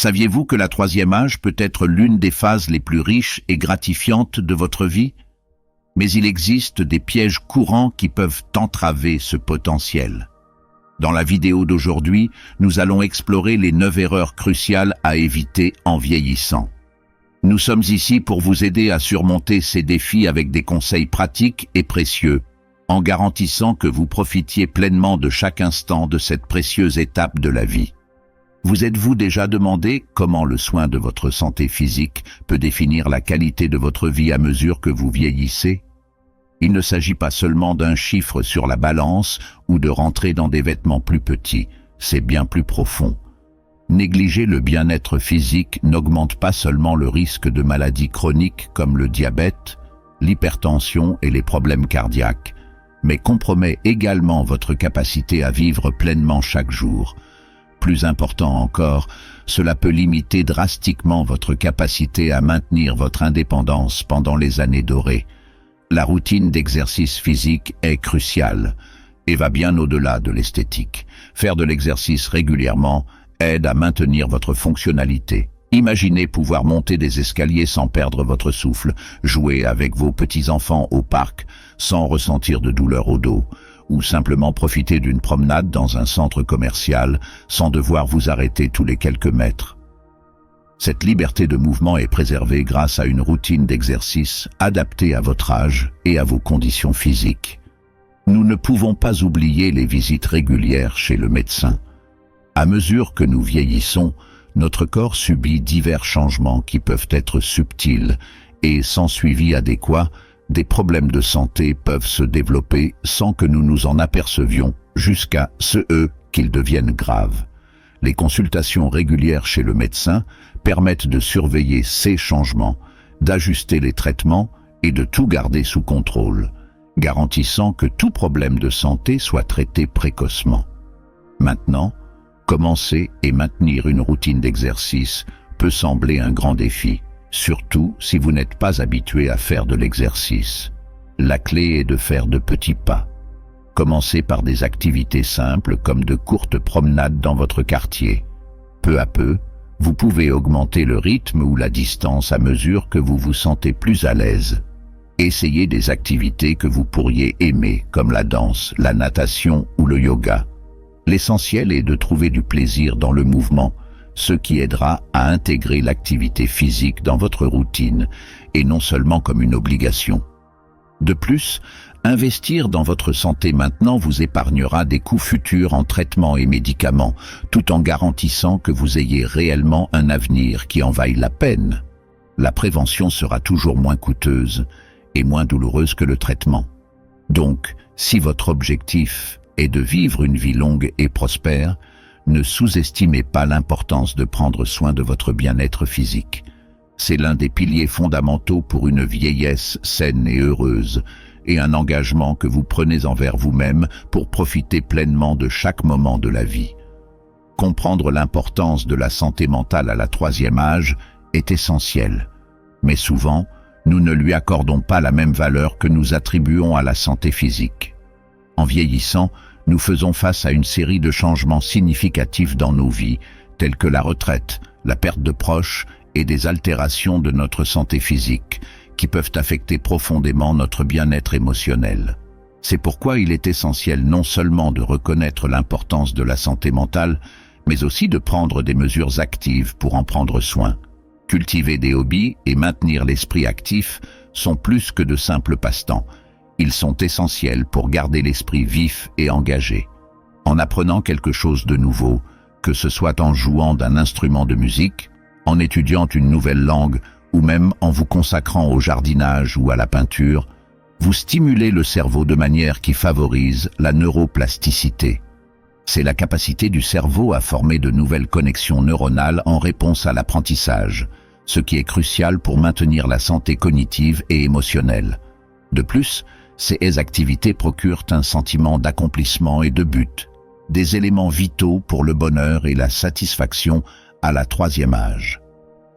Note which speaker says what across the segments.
Speaker 1: Saviez-vous que la troisième âge peut être l'une des phases les plus riches et gratifiantes de votre vie? Mais il existe des pièges courants qui peuvent entraver ce potentiel. Dans la vidéo d'aujourd'hui, nous allons explorer les 9 erreurs cruciales à éviter en vieillissant. Nous sommes ici pour vous aider à surmonter ces défis avec des conseils pratiques et précieux, en garantissant que vous profitiez pleinement de chaque instant de cette précieuse étape de la vie. Vous êtes-vous déjà demandé comment le soin de votre santé physique peut définir la qualité de votre vie à mesure que vous vieillissez? Il ne s'agit pas seulement d'un chiffre sur la balance ou de rentrer dans des vêtements plus petits, c'est bien plus profond. Négliger le bien-être physique n'augmente pas seulement le risque de maladies chroniques comme le diabète, l'hypertension et les problèmes cardiaques, mais compromet également votre capacité à vivre pleinement chaque jour. Plus important encore, cela peut limiter drastiquement votre capacité à maintenir votre indépendance pendant les années dorées. La routine d'exercice physique est cruciale et va bien au-delà de l'esthétique. Faire de l'exercice régulièrement aide à maintenir votre fonctionnalité. Imaginez pouvoir monter des escaliers sans perdre votre souffle, jouer avec vos petits-enfants au parc sans ressentir de douleur au dos, ou simplement profiter d'une promenade dans un centre commercial sans devoir vous arrêter tous les quelques mètres. Cette liberté de mouvement est préservée grâce à une routine d'exercice adaptée à votre âge et à vos conditions physiques. Nous ne pouvons pas oublier les visites régulières chez le médecin. À mesure que nous vieillissons, notre corps subit divers changements qui peuvent être subtils et sans suivi adéquat, des problèmes de santé peuvent se développer sans que nous nous en apercevions jusqu'à qu'ils deviennent graves. Les consultations régulières chez le médecin permettent de surveiller ces changements, d'ajuster les traitements et de tout garder sous contrôle, garantissant que tout problème de santé soit traité précocement. Maintenant, commencer et maintenir une routine d'exercice peut sembler un grand défi, surtout si vous n'êtes pas habitué à faire de l'exercice. La clé est de faire de petits pas. Commencez par des activités simples comme de courtes promenades dans votre quartier. Peu à peu, vous pouvez augmenter le rythme ou la distance à mesure que vous vous sentez plus à l'aise. Essayez des activités que vous pourriez aimer comme la danse, la natation ou le yoga. L'essentiel est de trouver du plaisir dans le mouvement, ce qui aidera à intégrer l'activité physique dans votre routine et non seulement comme une obligation. De plus, investir dans votre santé maintenant vous épargnera des coûts futurs en traitements et médicaments, tout en garantissant que vous ayez réellement un avenir qui en vaille la peine. La prévention sera toujours moins coûteuse et moins douloureuse que le traitement. Donc, si votre objectif est de vivre une vie longue et prospère, ne sous-estimez pas l'importance de prendre soin de votre bien-être physique. C'est l'un des piliers fondamentaux pour une vieillesse saine et heureuse, et un engagement que vous prenez envers vous-même pour profiter pleinement de chaque moment de la vie. Comprendre l'importance de la santé mentale à la troisième âge est essentiel, mais souvent, nous ne lui accordons pas la même valeur que nous attribuons à la santé physique. En vieillissant, nous faisons face à une série de changements significatifs dans nos vies, tels que la retraite, la perte de proches et des altérations de notre santé physique, qui peuvent affecter profondément notre bien-être émotionnel. C'est pourquoi il est essentiel non seulement de reconnaître l'importance de la santé mentale, mais aussi de prendre des mesures actives pour en prendre soin. Cultiver des hobbies et maintenir l'esprit actif sont plus que de simples passe-temps. Ils sont essentiels pour garder l'esprit vif et engagé. En apprenant quelque chose de nouveau, que ce soit en jouant d'un instrument de musique, en étudiant une nouvelle langue ou même en vous consacrant au jardinage ou à la peinture, vous stimulez le cerveau de manière qui favorise la neuroplasticité. C'est la capacité du cerveau à former de nouvelles connexions neuronales en réponse à l'apprentissage, ce qui est crucial pour maintenir la santé cognitive et émotionnelle. De plus, ces activités procurent un sentiment d'accomplissement et de but, des éléments vitaux pour le bonheur et la satisfaction à la troisième âge.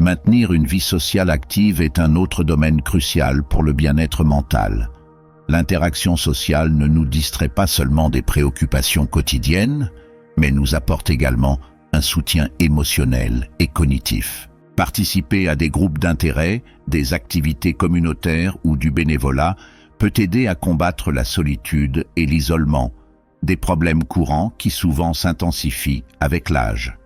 Speaker 1: Maintenir une vie sociale active est un autre domaine crucial pour le bien-être mental. L'interaction sociale ne nous distrait pas seulement des préoccupations quotidiennes, mais nous apporte également un soutien émotionnel et cognitif. Participer à des groupes d'intérêt, des activités communautaires ou du bénévolat peut aider à combattre la solitude et l'isolement, des problèmes courants qui souvent s'intensifient avec l'âge.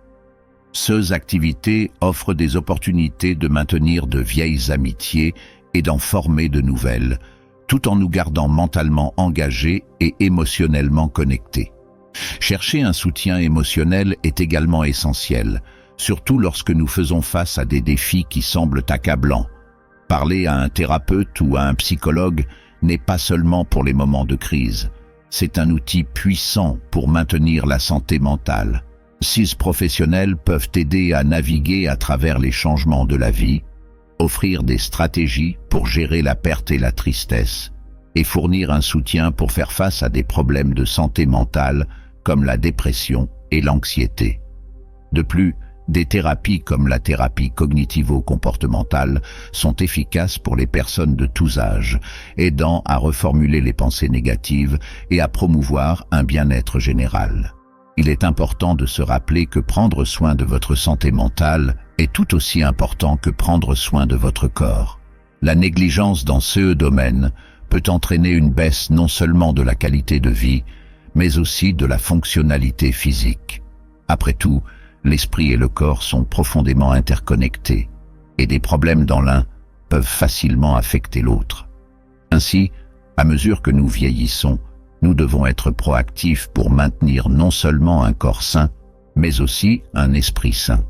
Speaker 1: Ces activités offrent des opportunités de maintenir de vieilles amitiés et d'en former de nouvelles, tout en nous gardant mentalement engagés et émotionnellement connectés. Chercher un soutien émotionnel est également essentiel, surtout lorsque nous faisons face à des défis qui semblent accablants. Parler à un thérapeute ou à un psychologue n'est pas seulement pour les moments de crise, c'est un outil puissant pour maintenir la santé mentale. Ces professionnels peuvent aider à naviguer à travers les changements de la vie, offrir des stratégies pour gérer la perte et la tristesse, et fournir un soutien pour faire face à des problèmes de santé mentale comme la dépression et l'anxiété. De plus, des thérapies comme la thérapie cognitivo-comportementale sont efficaces pour les personnes de tous âges, aidant à reformuler les pensées négatives et à promouvoir un bien-être général. Il est important de se rappeler que prendre soin de votre santé mentale est tout aussi important que prendre soin de votre corps. La négligence dans ce domaine peut entraîner une baisse non seulement de la qualité de vie, mais aussi de la fonctionnalité physique. Après tout, l'esprit et le corps sont profondément interconnectés, et des problèmes dans l'un peuvent facilement affecter l'autre. Ainsi, à mesure que nous vieillissons, nous devons être proactifs pour maintenir non seulement un corps sain, mais aussi un esprit sain.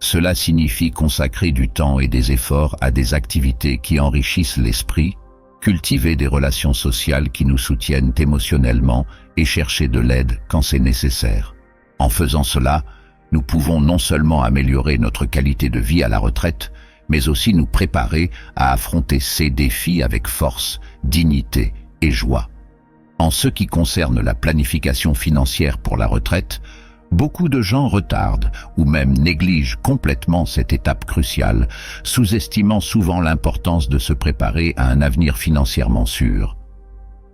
Speaker 1: Cela signifie consacrer du temps et des efforts à des activités qui enrichissent l'esprit, cultiver des relations sociales qui nous soutiennent émotionnellement et chercher de l'aide quand c'est nécessaire. En faisant cela, nous pouvons non seulement améliorer notre qualité de vie à la retraite, mais aussi nous préparer à affronter ces défis avec force, dignité et joie. En ce qui concerne la planification financière pour la retraite, beaucoup de gens retardent ou même négligent complètement cette étape cruciale, sous-estimant souvent l'importance de se préparer à un avenir financièrement sûr.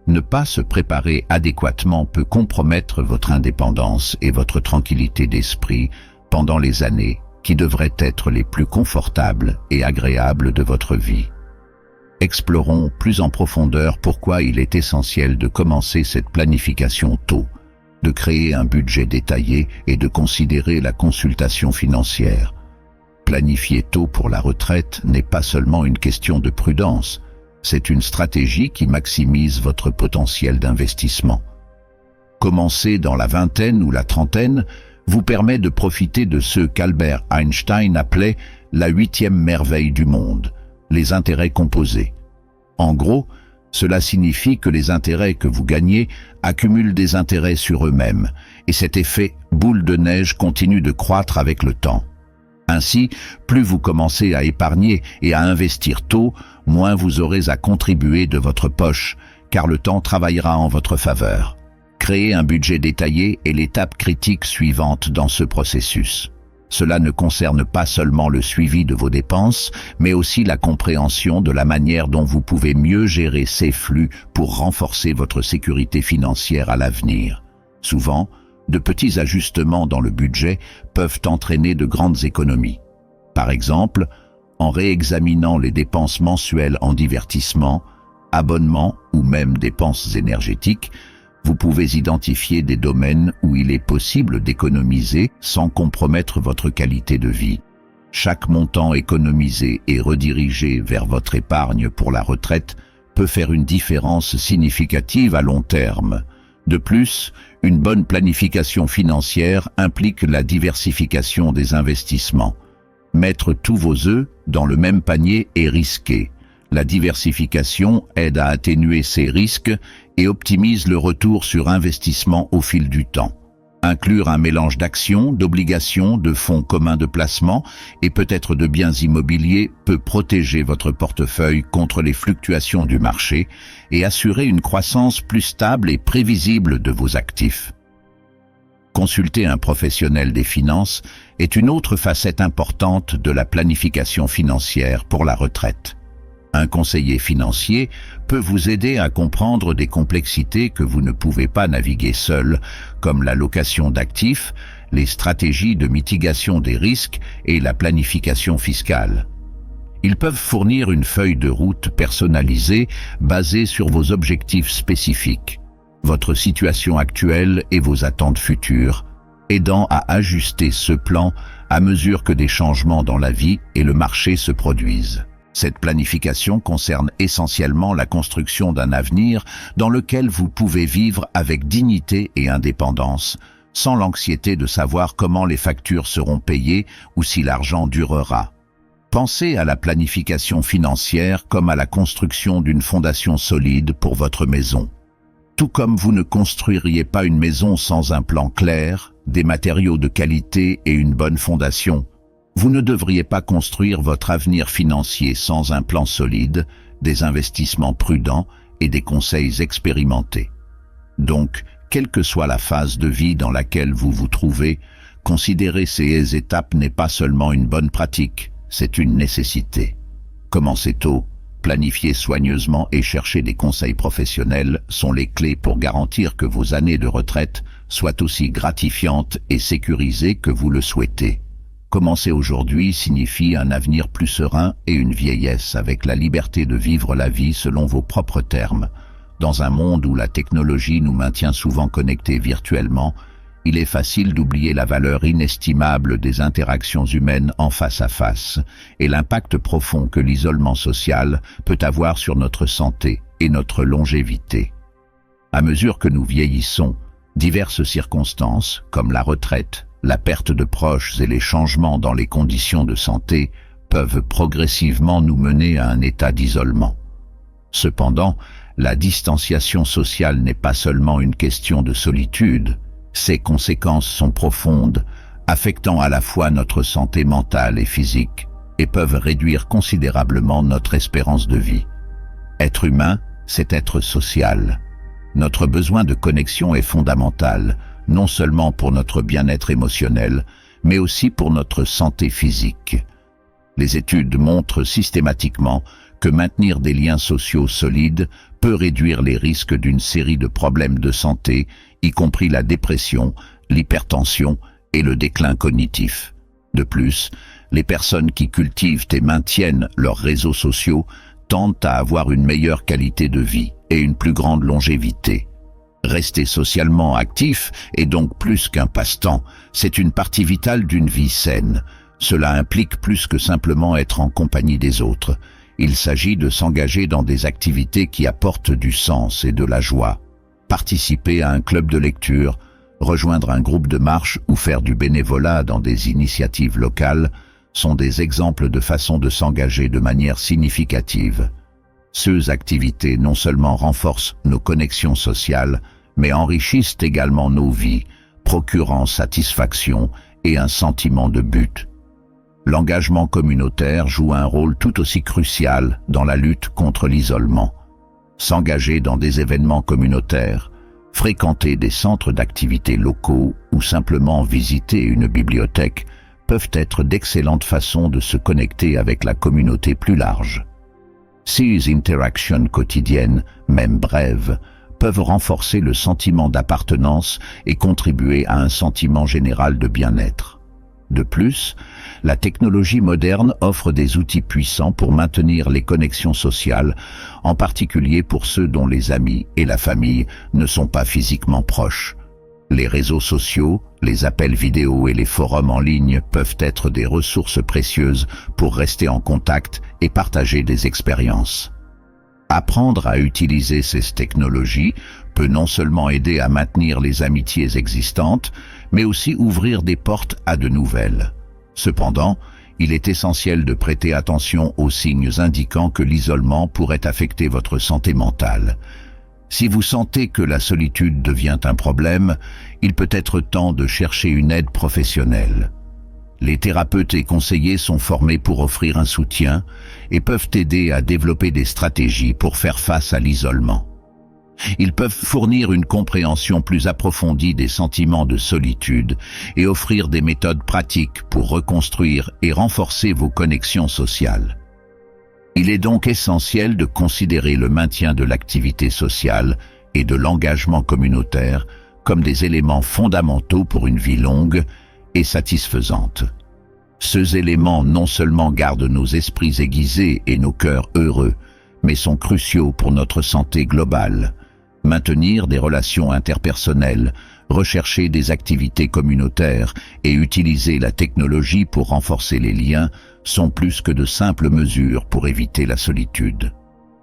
Speaker 1: Ne pas se préparer adéquatement peut compromettre votre indépendance et votre tranquillité d'esprit pendant les années qui devraient être les plus confortables et agréables de votre vie. Explorons plus en profondeur pourquoi il est essentiel de commencer cette planification tôt, de créer un budget détaillé et de considérer la consultation financière. Planifier tôt pour la retraite n'est pas seulement une question de prudence, c'est une stratégie qui maximise votre potentiel d'investissement. Commencer dans la vingtaine ou la trentaine vous permet de profiter de ce qu'Albert Einstein appelait la 8e merveille du monde, les intérêts composés. En gros, cela signifie que les intérêts que vous gagnez accumulent des intérêts sur eux-mêmes, et cet effet boule de neige continue de croître avec le temps. Ainsi, plus vous commencez à épargner et à investir tôt, moins vous aurez à contribuer de votre poche, car le temps travaillera en votre faveur. Créer un budget détaillé est l'étape critique suivante dans ce processus. Cela ne concerne pas seulement le suivi de vos dépenses, mais aussi la compréhension de la manière dont vous pouvez mieux gérer ces flux pour renforcer votre sécurité financière à l'avenir. Souvent, de petits ajustements dans le budget peuvent entraîner de grandes économies. Par exemple, en réexaminant les dépenses mensuelles en divertissement, abonnements ou même dépenses énergétiques, vous pouvez identifier des domaines où il est possible d'économiser sans compromettre votre qualité de vie. Chaque montant économisé et redirigé vers votre épargne pour la retraite peut faire une différence significative à long terme. De plus, une bonne planification financière implique la diversification des investissements. Mettre tous vos œufs dans le même panier est risqué. La diversification aide à atténuer ces risques et optimise le retour sur investissement au fil du temps. Inclure un mélange d'actions, d'obligations, de fonds communs de placement et peut-être de biens immobiliers peut protéger votre portefeuille contre les fluctuations du marché et assurer une croissance plus stable et prévisible de vos actifs. Consulter un professionnel des finances est une autre facette importante de la planification financière pour la retraite. Un conseiller financier peut vous aider à comprendre des complexités que vous ne pouvez pas naviguer seul, comme l'allocation d'actifs, les stratégies de mitigation des risques et la planification fiscale. Ils peuvent fournir une feuille de route personnalisée basée sur vos objectifs spécifiques, votre situation actuelle et vos attentes futures, aidant à ajuster ce plan à mesure que des changements dans la vie et le marché se produisent. Cette planification concerne essentiellement la construction d'un avenir dans lequel vous pouvez vivre avec dignité et indépendance, sans l'anxiété de savoir comment les factures seront payées ou si l'argent durera. Pensez à la planification financière comme à la construction d'une fondation solide pour votre maison. Tout comme vous ne construiriez pas une maison sans un plan clair, des matériaux de qualité et une bonne fondation, vous ne devriez pas construire votre avenir financier sans un plan solide, des investissements prudents et des conseils expérimentés. Donc, quelle que soit la phase de vie dans laquelle vous vous trouvez, considérer ces étapes n'est pas seulement une bonne pratique, c'est une nécessité. Commencez tôt, planifiez soigneusement et chercher des conseils professionnels sont les clés pour garantir que vos années de retraite soient aussi gratifiantes et sécurisées que vous le souhaitez. Commencer aujourd'hui signifie un avenir plus serein et une vieillesse avec la liberté de vivre la vie selon vos propres termes. Dans un monde où la technologie nous maintient souvent connectés virtuellement, il est facile d'oublier la valeur inestimable des interactions humaines en face à face et l'impact profond que l'isolement social peut avoir sur notre santé et notre longévité. À mesure que nous vieillissons, diverses circonstances, comme la retraite, la perte de proches et les changements dans les conditions de santé, peuvent progressivement nous mener à un état d'isolement. Cependant, la distanciation sociale n'est pas seulement une question de solitude. Ses conséquences sont profondes, affectant à la fois notre santé mentale et physique, et peuvent réduire considérablement notre espérance de vie. Être humain, c'est être social. Notre besoin de connexion est fondamental, non seulement pour notre bien-être émotionnel, mais aussi pour notre santé physique. Les études montrent systématiquement que maintenir des liens sociaux solides peut réduire les risques d'une série de problèmes de santé, y compris la dépression, l'hypertension et le déclin cognitif. De plus, les personnes qui cultivent et maintiennent leurs réseaux sociaux tendent à avoir une meilleure qualité de vie et une plus grande longévité. Rester socialement actif est donc plus qu'un passe-temps, c'est une partie vitale d'une vie saine. Cela implique plus que simplement être en compagnie des autres. Il s'agit de s'engager dans des activités qui apportent du sens et de la joie. Participer à un club de lecture, rejoindre un groupe de marche ou faire du bénévolat dans des initiatives locales sont des exemples de façons de s'engager de manière significative. Ces activités non seulement renforcent nos connexions sociales, mais enrichissent également nos vies, procurant satisfaction et un sentiment de but. L'engagement communautaire joue un rôle tout aussi crucial dans la lutte contre l'isolement. S'engager dans des événements communautaires, fréquenter des centres d'activités locaux ou simplement visiter une bibliothèque peuvent être d'excellentes façons de se connecter avec la communauté plus large. Ces interactions quotidiennes, même brèves, peuvent renforcer le sentiment d'appartenance et contribuer à un sentiment général de bien-être. De plus, la technologie moderne offre des outils puissants pour maintenir les connexions sociales, en particulier pour ceux dont les amis et la famille ne sont pas physiquement proches. Les réseaux sociaux, les appels vidéo et les forums en ligne peuvent être des ressources précieuses pour rester en contact et partager des expériences. Apprendre à utiliser ces technologies peut non seulement aider à maintenir les amitiés existantes, mais aussi ouvrir des portes à de nouvelles. Cependant, il est essentiel de prêter attention aux signes indiquant que l'isolement pourrait affecter votre santé mentale. Si vous sentez que la solitude devient un problème, il peut être temps de chercher une aide professionnelle. Les thérapeutes et conseillers sont formés pour offrir un soutien et peuvent aider à développer des stratégies pour faire face à l'isolement. Ils peuvent fournir une compréhension plus approfondie des sentiments de solitude et offrir des méthodes pratiques pour reconstruire et renforcer vos connexions sociales. Il est donc essentiel de considérer le maintien de l'activité sociale et de l'engagement communautaire comme des éléments fondamentaux pour une vie longue et satisfaisante. Ces éléments non seulement gardent nos esprits aiguisés et nos cœurs heureux, mais sont cruciaux pour notre santé globale. Maintenir des relations interpersonnelles, rechercher des activités communautaires et utiliser la technologie pour renforcer les liens sont plus que de simples mesures pour éviter la solitude.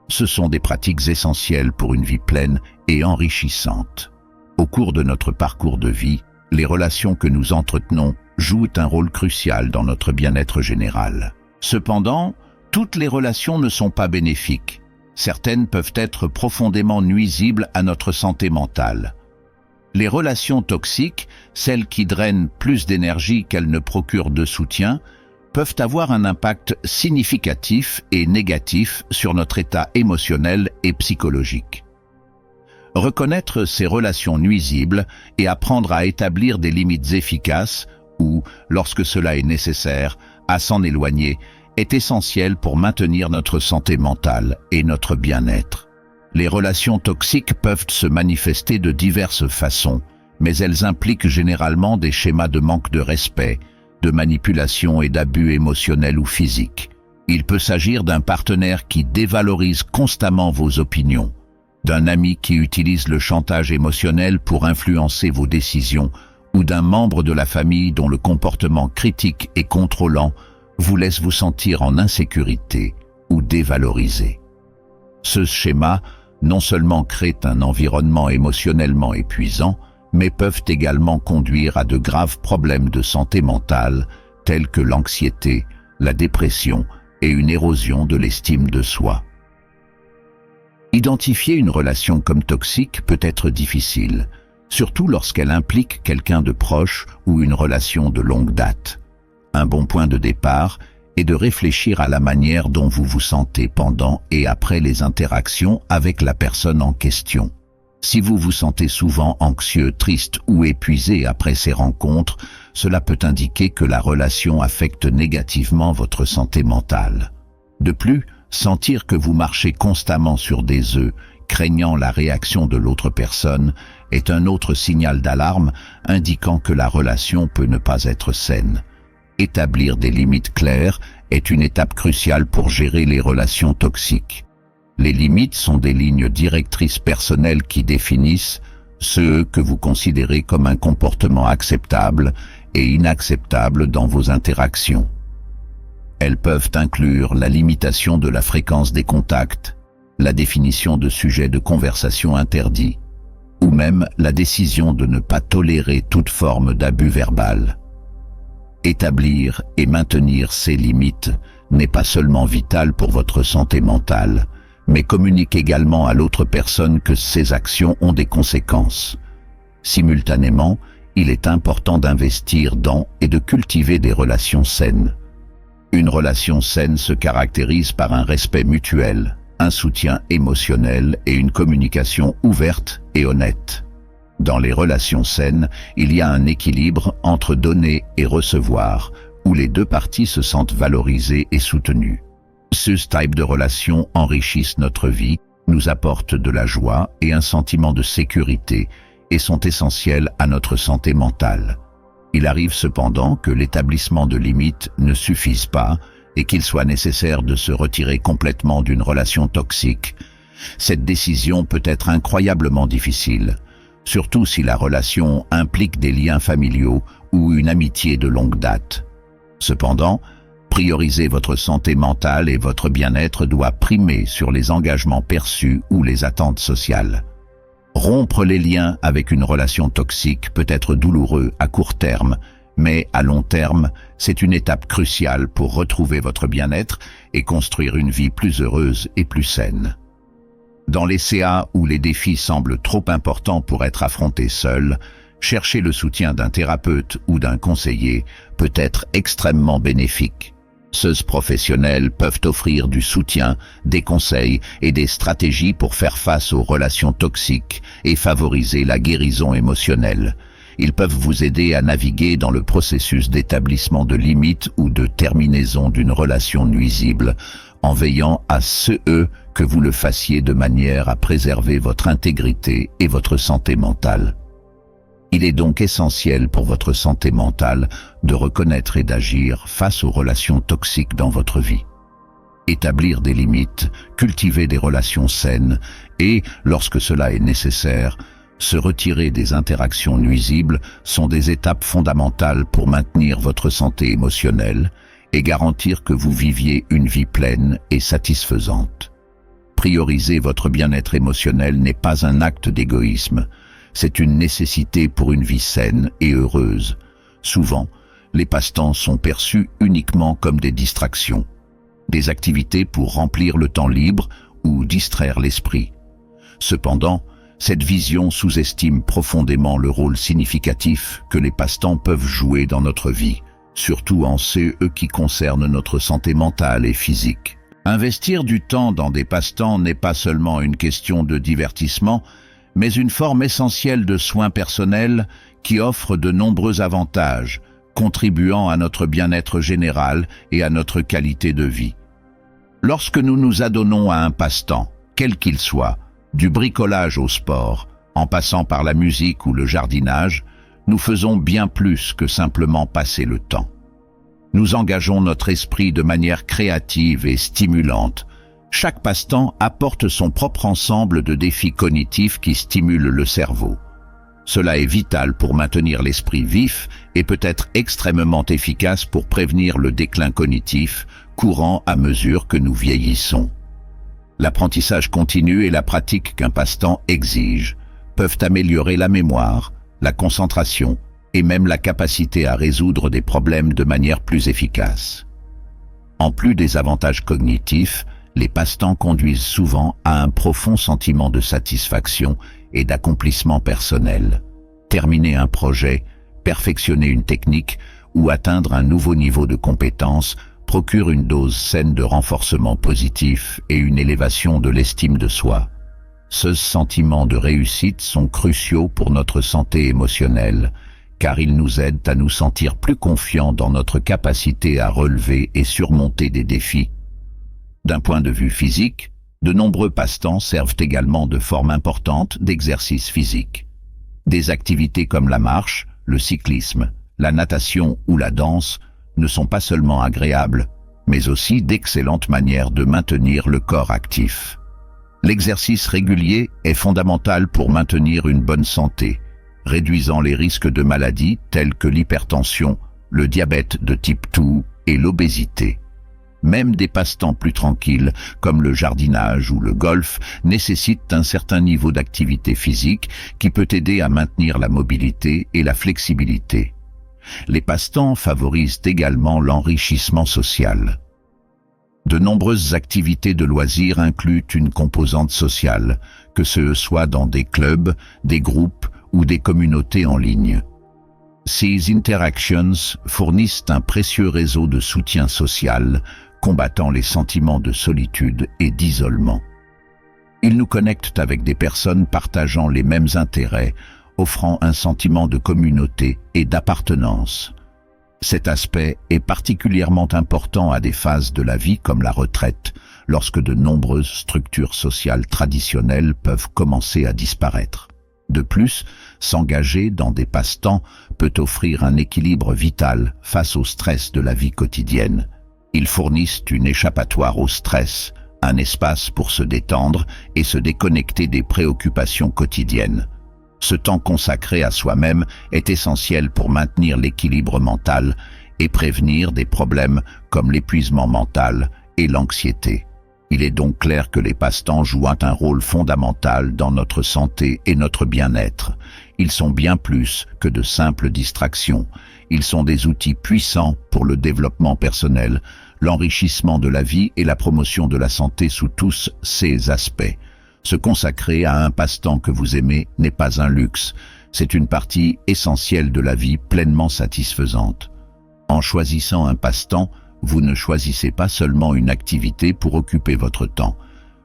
Speaker 1: Ce sont des pratiques essentielles pour une vie pleine et enrichissante. Au cours de notre parcours de vie, les relations que nous entretenons jouent un rôle crucial dans notre bien-être général. Cependant, toutes les relations ne sont pas bénéfiques. Certaines peuvent être profondément nuisibles à notre santé mentale. Les relations toxiques, celles qui drainent plus d'énergie qu'elles ne procurent de soutien, peuvent avoir un impact significatif et négatif sur notre état émotionnel et psychologique. Reconnaître ces relations nuisibles et apprendre à établir des limites efficaces ou, lorsque cela est nécessaire, à s'en éloigner, est essentiel pour maintenir notre santé mentale et notre bien-être. Les relations toxiques peuvent se manifester de diverses façons, mais elles impliquent généralement des schémas de manque de respect, de manipulation et d'abus émotionnels ou physiques. Il peut s'agir d'un partenaire qui dévalorise constamment vos opinions, d'un ami qui utilise le chantage émotionnel pour influencer vos décisions, ou d'un membre de la famille dont le comportement critique et contrôlant vous laisse vous sentir en insécurité ou dévalorisé. Ce schéma non seulement crée un environnement émotionnellement épuisant, mais peuvent également conduire à de graves problèmes de santé mentale, tels que l'anxiété, la dépression et une érosion de l'estime de soi. Identifier une relation comme toxique peut être difficile, surtout lorsqu'elle implique quelqu'un de proche ou une relation de longue date. Un bon point de départ est de réfléchir à la manière dont vous vous sentez pendant et après les interactions avec la personne en question. Si vous vous sentez souvent anxieux, triste ou épuisé après ces rencontres, cela peut indiquer que la relation affecte négativement votre santé mentale. De plus, sentir que vous marchez constamment sur des œufs, craignant la réaction de l'autre personne, est un autre signal d'alarme indiquant que la relation peut ne pas être saine. Établir des limites claires est une étape cruciale pour gérer les relations toxiques. Les limites sont des lignes directrices personnelles qui définissent ce que vous considérez comme un comportement acceptable et inacceptable dans vos interactions. Elles peuvent inclure la limitation de la fréquence des contacts, la définition de sujets de conversation interdits, ou même la décision de ne pas tolérer toute forme d'abus verbal. Établir et maintenir ces limites n'est pas seulement vital pour votre santé mentale, mais communique également à l'autre personne que ces actions ont des conséquences. Simultanément, il est important d'investir dans et de cultiver des relations saines. Une relation saine se caractérise par un respect mutuel, un soutien émotionnel et une communication ouverte et honnête. Dans les relations saines, il y a un équilibre entre donner et recevoir, où les deux parties se sentent valorisées et soutenues. Ce type de relations enrichissent notre vie, nous apportent de la joie et un sentiment de sécurité, et sont essentiels à notre santé mentale. Il arrive cependant que l'établissement de limites ne suffise pas et qu'il soit nécessaire de se retirer complètement d'une relation toxique. Cette décision peut être incroyablement difficile, surtout si la relation implique des liens familiaux ou une amitié de longue date. Cependant, prioriser votre santé mentale et votre bien-être doit primer sur les engagements perçus ou les attentes sociales. Rompre les liens avec une relation toxique peut être douloureux à court terme, mais à long terme, c'est une étape cruciale pour retrouver votre bien-être et construire une vie plus heureuse et plus saine. Dans les CA où les défis semblent trop importants pour être affrontés seuls, chercher le soutien d'un thérapeute ou d'un conseiller peut être extrêmement bénéfique. Ces professionnels peuvent offrir du soutien, des conseils et des stratégies pour faire face aux relations toxiques et favoriser la guérison émotionnelle. Ils peuvent vous aider à naviguer dans le processus d'établissement de limites ou de terminaison d'une relation nuisible, en veillant à ce que vous le fassiez de manière à préserver votre intégrité et votre santé mentale. Il est donc essentiel pour votre santé mentale de reconnaître et d'agir face aux relations toxiques dans votre vie. Établir des limites, cultiver des relations saines et, lorsque cela est nécessaire, se retirer des interactions nuisibles sont des étapes fondamentales pour maintenir votre santé émotionnelle et garantir que vous viviez une vie pleine et satisfaisante. Prioriser votre bien-être émotionnel n'est pas un acte d'égoïsme, c'est une nécessité pour une vie saine et heureuse. Souvent, les passe-temps sont perçus uniquement comme des distractions, des activités pour remplir le temps libre ou distraire l'esprit. Cependant, cette vision sous-estime profondément le rôle significatif que les passe-temps peuvent jouer dans notre vie, surtout en ceux qui concernent notre santé mentale et physique. Investir du temps dans des passe-temps n'est pas seulement une question de divertissement, mais une forme essentielle de soins personnels qui offre de nombreux avantages, contribuant à notre bien-être général et à notre qualité de vie. Lorsque nous nous adonnons à un passe-temps, quel qu'il soit, du bricolage au sport, en passant par la musique ou le jardinage, nous faisons bien plus que simplement passer le temps. Nous engageons notre esprit de manière créative et stimulante. Chaque passe-temps apporte son propre ensemble de défis cognitifs qui stimulent le cerveau. Cela est vital pour maintenir l'esprit vif et peut être extrêmement efficace pour prévenir le déclin cognitif, courant à mesure que nous vieillissons. L'apprentissage continu et la pratique qu'un passe-temps exige peuvent améliorer la mémoire, la concentration et même la capacité à résoudre des problèmes de manière plus efficace. En plus des avantages cognitifs, les passe-temps conduisent souvent à un profond sentiment de satisfaction et d'accomplissement personnel. Terminer un projet, perfectionner une technique ou atteindre un nouveau niveau de compétence procure une dose saine de renforcement positif et une élévation de l'estime de soi. Ce sentiment de réussite sont cruciaux pour notre santé émotionnelle, car ils nous aident à nous sentir plus confiants dans notre capacité à relever et surmonter des défis. D'un point de vue physique, de nombreux passe-temps servent également de forme importante d'exercice physique. Des activités comme la marche, le cyclisme, la natation ou la danse ne sont pas seulement agréables, mais aussi d'excellentes manières de maintenir le corps actif. L'exercice régulier est fondamental pour maintenir une bonne santé, réduisant les risques de maladies telles que l'hypertension, le diabète de type 2 et l'obésité. Même des passe-temps plus tranquilles, comme le jardinage ou le golf, nécessitent un certain niveau d'activité physique qui peut aider à maintenir la mobilité et la flexibilité. Les passe-temps favorisent également l'enrichissement social. De nombreuses activités de loisirs incluent une composante sociale, que ce soit dans des clubs, des groupes ou des communautés en ligne. Ces interactions fournissent un précieux réseau de soutien social, combattant les sentiments de solitude et d'isolement. Ils nous connectent avec des personnes partageant les mêmes intérêts, offrant un sentiment de communauté et d'appartenance. Cet aspect est particulièrement important à des phases de la vie comme la retraite, lorsque de nombreuses structures sociales traditionnelles peuvent commencer à disparaître. De plus, s'engager dans des passe-temps peut offrir un équilibre vital face au stress de la vie quotidienne. Ils fournissent une échappatoire au stress, un espace pour se détendre et se déconnecter des préoccupations quotidiennes. Ce temps consacré à soi-même est essentiel pour maintenir l'équilibre mental et prévenir des problèmes comme l'épuisement mental et l'anxiété. Il est donc clair que les passe-temps jouent un rôle fondamental dans notre santé et notre bien-être. Ils sont bien plus que de simples distractions. Ils sont des outils puissants pour le développement personnel, l'enrichissement de la vie et la promotion de la santé sous tous ses aspects. Se consacrer à un passe-temps que vous aimez n'est pas un luxe, c'est une partie essentielle de la vie pleinement satisfaisante. En choisissant un passe-temps, vous ne choisissez pas seulement une activité pour occuper votre temps.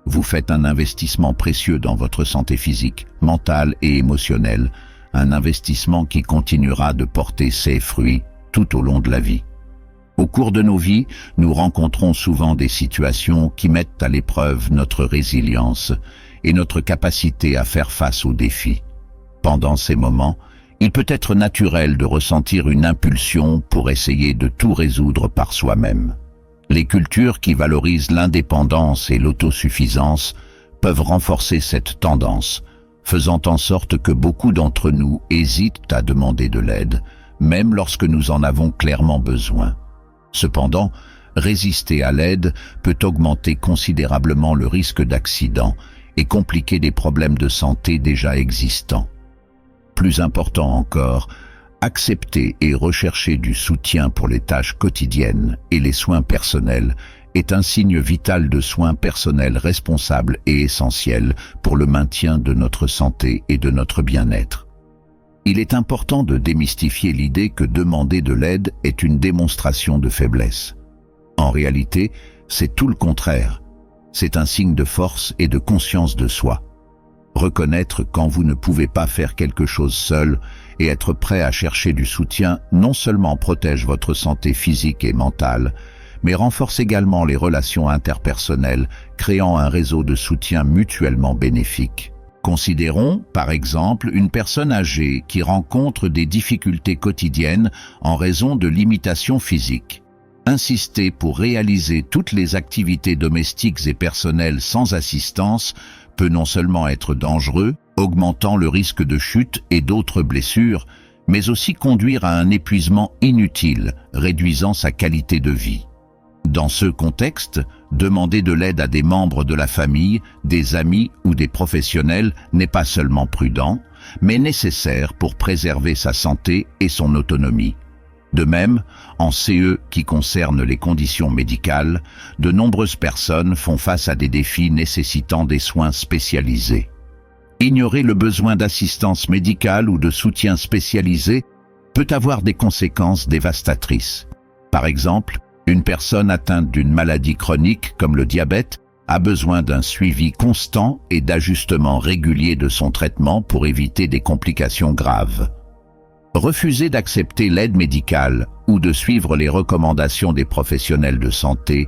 Speaker 1: Vous faites un investissement précieux dans votre santé physique, mentale et émotionnelle, un investissement qui continuera de porter ses fruits tout au long de la vie. Au cours de nos vies, nous rencontrons souvent des situations qui mettent à l'épreuve notre résilience et notre capacité à faire face aux défis. Pendant ces moments, Il peut être naturel de ressentir une impulsion pour essayer de tout résoudre par soi-même. Les cultures qui valorisent l'indépendance et l'autosuffisance peuvent renforcer cette tendance, faisant en sorte que beaucoup d'entre nous hésitent à demander de l'aide, même lorsque nous en avons clairement besoin. Cependant, résister à l'aide peut augmenter considérablement le risque d'accident et compliquer des problèmes de santé déjà existants. Plus important encore, accepter et rechercher du soutien pour les tâches quotidiennes et les soins personnels est un signe vital de soins personnels responsables et essentiels pour le maintien de notre santé et de notre bien-être. Il est important de démystifier l'idée que demander de l'aide est une démonstration de faiblesse. En réalité, c'est tout le contraire. C'est un signe de force et de conscience de soi. Reconnaître quand vous ne pouvez pas faire quelque chose seul et être prêt à chercher du soutien non seulement protège votre santé physique et mentale, mais renforce également les relations interpersonnelles, créant un réseau de soutien mutuellement bénéfique. Considérons, par exemple, une personne âgée qui rencontre des difficultés quotidiennes en raison de limitations physiques. Insister pour réaliser toutes les activités domestiques et personnelles sans assistance peut non seulement être dangereux, augmentant le risque de chute et d'autres blessures, mais aussi conduire à un épuisement inutile, réduisant sa qualité de vie. Dans ce contexte, demander de l'aide à des membres de la famille, des amis ou des professionnels n'est pas seulement prudent, mais nécessaire pour préserver sa santé et son autonomie. De même, en CE qui concerne les conditions médicales, de nombreuses personnes font face à des défis nécessitant des soins spécialisés. Ignorer le besoin d'assistance médicale ou de soutien spécialisé peut avoir des conséquences dévastatrices. Par exemple, une personne atteinte d'une maladie chronique comme le diabète a besoin d'un suivi constant et d'ajustement régulier de son traitement pour éviter des complications graves. Refuser d'accepter l'aide médicale ou de suivre les recommandations des professionnels de santé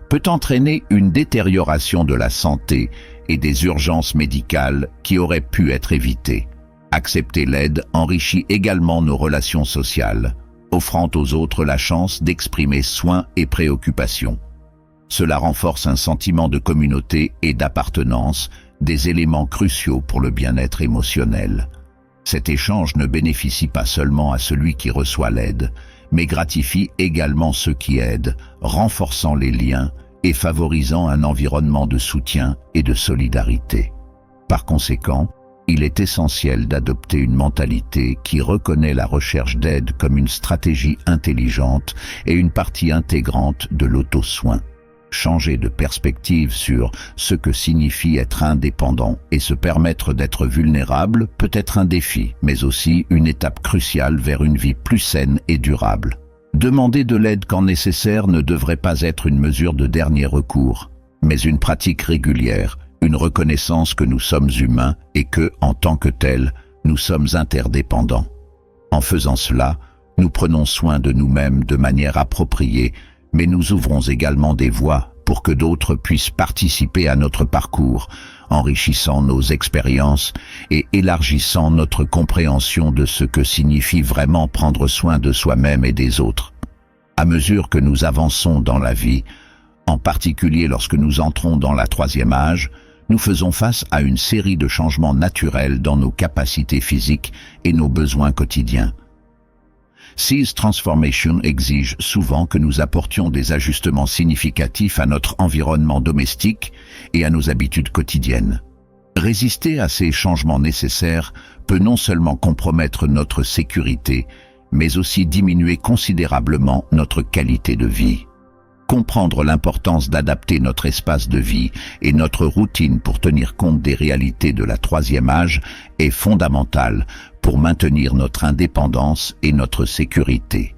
Speaker 1: peut entraîner une détérioration de la santé et des urgences médicales qui auraient pu être évitées. Accepter l'aide enrichit également nos relations sociales, offrant aux autres la chance d'exprimer soins et préoccupations. Cela renforce un sentiment de communauté et d'appartenance, des éléments cruciaux pour le bien-être émotionnel. Cet échange ne bénéficie pas seulement à celui qui reçoit l'aide, mais gratifie également ceux qui aident, renforçant les liens et favorisant un environnement de soutien et de solidarité. Par conséquent, il est essentiel d'adopter une mentalité qui reconnaît la recherche d'aide comme une stratégie intelligente et une partie intégrante de l'auto-soin. Changer de perspective sur ce que signifie être indépendant et se permettre d'être vulnérable peut être un défi, mais aussi une étape cruciale vers une vie plus saine et durable. Demander de l'aide quand nécessaire ne devrait pas être une mesure de dernier recours, mais une pratique régulière, une reconnaissance que nous sommes humains et que, en tant que tels, nous sommes interdépendants. En faisant cela, nous prenons soin de nous-mêmes de manière appropriée, mais nous ouvrons également des voies pour que d'autres puissent participer à notre parcours, enrichissant nos expériences et élargissant notre compréhension de ce que signifie vraiment prendre soin de soi-même et des autres. À mesure que nous avançons dans la vie, en particulier lorsque nous entrons dans la troisième âge, nous faisons face à une série de changements naturels dans nos capacités physiques et nos besoins quotidiens. Ces transformations exigent souvent que nous apportions des ajustements significatifs à notre environnement domestique et à nos habitudes quotidiennes. Résister à ces changements nécessaires peut non seulement compromettre notre sécurité, mais aussi diminuer considérablement notre qualité de vie. Comprendre l'importance d'adapter notre espace de vie et notre routine pour tenir compte des réalités de la troisième âge est fondamental pour maintenir notre indépendance et notre sécurité.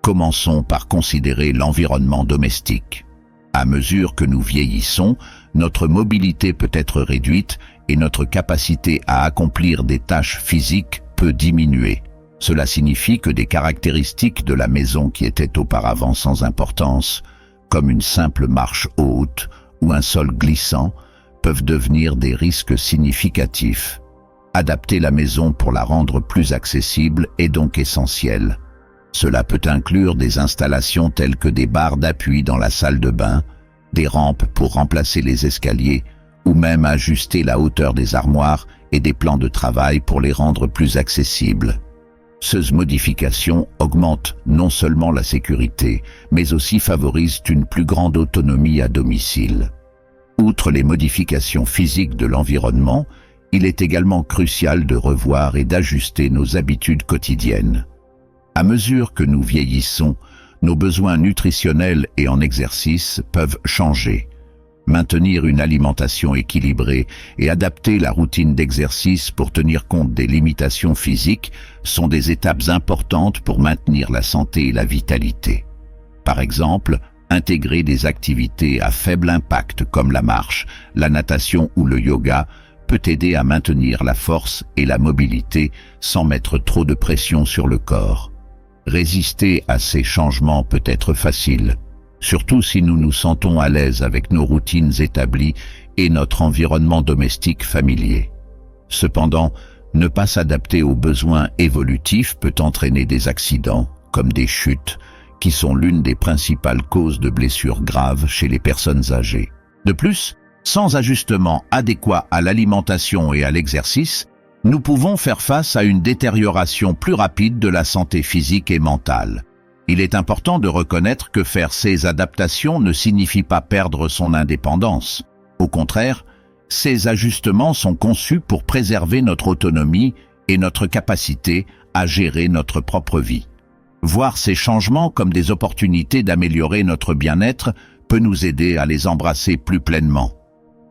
Speaker 1: Commençons par considérer l'environnement domestique. À mesure que nous vieillissons, notre mobilité peut être réduite et notre capacité à accomplir des tâches physiques peut diminuer. Cela signifie que des caractéristiques de la maison qui étaient auparavant sans importance, comme une simple marche haute ou un sol glissant, peuvent devenir des risques significatifs. Adapter la maison pour la rendre plus accessible est donc essentiel. Cela peut inclure des installations telles que des barres d'appui dans la salle de bain, des rampes pour remplacer les escaliers, ou même ajuster la hauteur des armoires et des plans de travail pour les rendre plus accessibles. Ces modifications augmentent non seulement la sécurité, mais aussi favorisent une plus grande autonomie à domicile. Outre les modifications physiques de l'environnement, il est également crucial de revoir et d'ajuster nos habitudes quotidiennes. À mesure que nous vieillissons, nos besoins nutritionnels et en exercice peuvent changer. Maintenir une alimentation équilibrée et adapter la routine d'exercice pour tenir compte des limitations physiques sont des étapes importantes pour maintenir la santé et la vitalité. Par exemple, intégrer des activités à faible impact comme la marche, la natation ou le yoga peut aider à maintenir la force et la mobilité sans mettre trop de pression sur le corps. Résister à ces changements peut être facile, surtout si nous nous sentons à l'aise avec nos routines établies et notre environnement domestique familier. Cependant, ne pas s'adapter aux besoins évolutifs peut entraîner des accidents, comme des chutes, qui sont l'une des principales causes de blessures graves chez les personnes âgées. De plus, sans ajustement adéquat à l'alimentation et à l'exercice, nous pouvons faire face à une détérioration plus rapide de la santé physique et mentale. Il est important de reconnaître que faire ces adaptations ne signifie pas perdre son indépendance. Au contraire, ces ajustements sont conçus pour préserver notre autonomie et notre capacité à gérer notre propre vie. Voir ces changements comme des opportunités d'améliorer notre bien-être peut nous aider à les embrasser plus pleinement.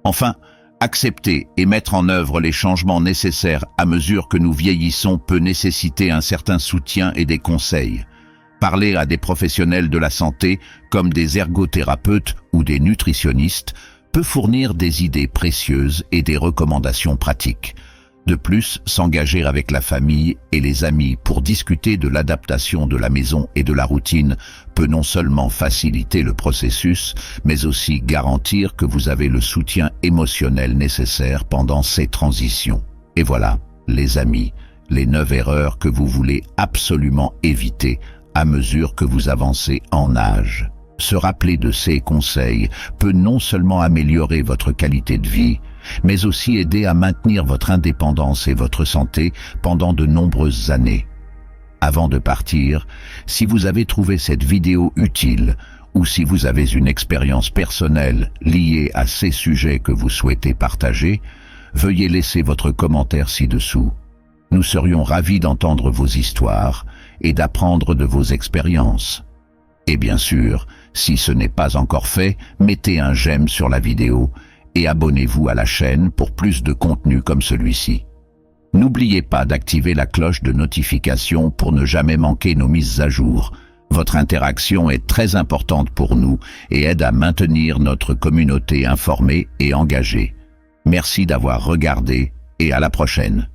Speaker 1: Enfin, accepter et mettre en œuvre les changements nécessaires à mesure que nous vieillissons peut nécessiter un certain soutien et des conseils. Parler à des professionnels de la santé, comme des ergothérapeutes ou des nutritionnistes, peut fournir des idées précieuses et des recommandations pratiques. De plus, s'engager avec la famille et les amis pour discuter de l'adaptation de la maison et de la routine peut non seulement faciliter le processus, mais aussi garantir que vous avez le soutien émotionnel nécessaire pendant ces transitions. Et voilà, les amis, les 9 erreurs que vous voulez absolument éviter à mesure que vous avancez en âge. Se rappeler de ces conseils peut non seulement améliorer votre qualité de vie, mais aussi aider à maintenir votre indépendance et votre santé pendant de nombreuses années. Avant de partir, si vous avez trouvé cette vidéo utile ou si vous avez une expérience personnelle liée à ces sujets que vous souhaitez partager, veuillez laisser votre commentaire ci-dessous. Nous serions ravis d'entendre vos histoires et d'apprendre de vos expériences. Et bien sûr, si ce n'est pas encore fait, mettez un j'aime sur la vidéo et abonnez-vous à la chaîne pour plus de contenu comme celui-ci. N'oubliez pas d'activer la cloche de notification pour ne jamais manquer nos mises à jour. Votre interaction est très importante pour nous et aide à maintenir notre communauté informée et engagée. Merci d'avoir regardé et à la prochaine.